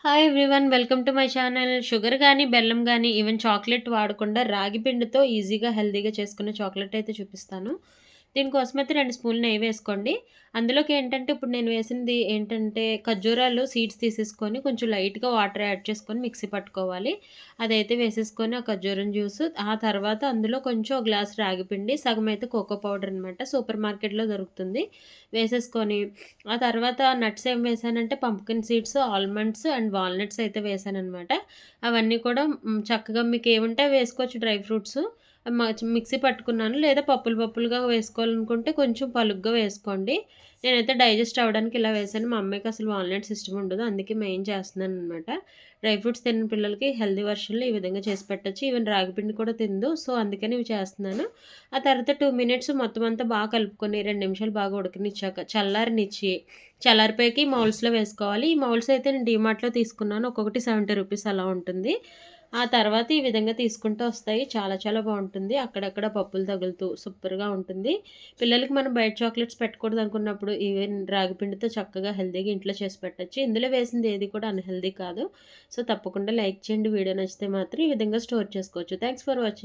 Hi everyone, welcome to my channel. Sugar గానీ, బెల్లం గానీ, ఈవెన్ చాక్లెట్ వాడకుండా రాగి పిండితో ఈజీగా, హెల్తీగా చేసుకునే చాక్లెట్ అయితే చూపిస్తాను. దీనికోసమైతే 2 స్పూన్లు నెయ్యి వేసుకోండి. అందులోకి ఏంటంటే, ఇప్పుడు నేను వేసింది ఏంటంటే, ఖర్జూరాలు సీడ్స్ తీసేసుకొని కొంచెం లైట్‌గా వాటర్ యాడ్ చేసుకొని మిక్సీ పట్టుకోవాలి. అదైతే వేసేసుకొని ఆ ఖర్జూరం జ్యూసు, ఆ తర్వాత అందులో కొంచెం ఒక గ్లాస్ రాగి పిండి, సగం అయితే కోకో పౌడర్ అనమాట. సూపర్ మార్కెట్‌లో దొరుకుతుంది. వేసేసుకొని ఆ తర్వాత నట్స్ ఏం వేసానంటే pumpkin seeds, almonds and walnuts అయితే వేసాననమాట. అవన్నీ కూడా చక్కగా మీకేవుంటే అవి వేసుకోవచ్చు డ్రై ఫ్రూట్సు. మిక్సీ పట్టుకున్నాను. లేదా పప్పులు పప్పులుగా వేసుకోవాలనుకుంటే కొంచెం పలుగ్గా వేసుకోండి. నేనైతే డైజెస్ట్ అవ్వడానికి ఇలా వేసాను. మా అమ్మాయికి అసలు వాల్‌నట్స్ ఇష్టం ఉండదు. అందుకే మెయిన్ చేస్తున్నాననమాట. డ్రై ఫ్రూట్స్ తినని పిల్లలకి హెల్తీ వెర్షన్‌లో ఈ విధంగా చేసి పెట్టొచ్చు. ఈవెన్ రాగి పిండి కూడా తినదు. సో, అందుకని ఇవి చేస్తున్నాను. ఆ తర్వాత 2 మినిట్స్ మొత్తం అంతా బాగా కలుపుకొని 2 నిమిషాలు బాగా ఉడకనిచ్చాక చల్లారనిచ్చి, చల్లారిపోయాక ఈ మౌల్డ్స్‌లో వేసుకోవాలి. ఈ మౌల్డ్స్ అయితే నేను డీమార్ట్‌లో తీసుకున్నాను. ఒక్కొక్కటి ₹70 అలా ఉంటుంది. ఆ తర్వాత ఈ విధంగా తీసుకుంటూ వస్తాయి. చాలా చాలా బావుంటుంది. అక్కడక్కడ పప్పులు తగులుతూ సూపర్‌గా ఉంటుంది. పిల్లలకి మనం బయట చాక్లెట్స్ పెట్టకూడదనుకున్నప్పుడు ఈవెన్ రాగి పిండితో చక్కగా హెల్తీగా ఇంట్లో చేసి పెట్టొచ్చు. ఇందులో వేసింది ఏది కూడా అన్‌హెల్తీ కాదు. సో, తప్పకుండా లైక్ చేయండి. వీడియో నచ్చితే మాత్రం ఈ విధంగా స్టోర్ చేసుకోవచ్చు. Thanks for watching.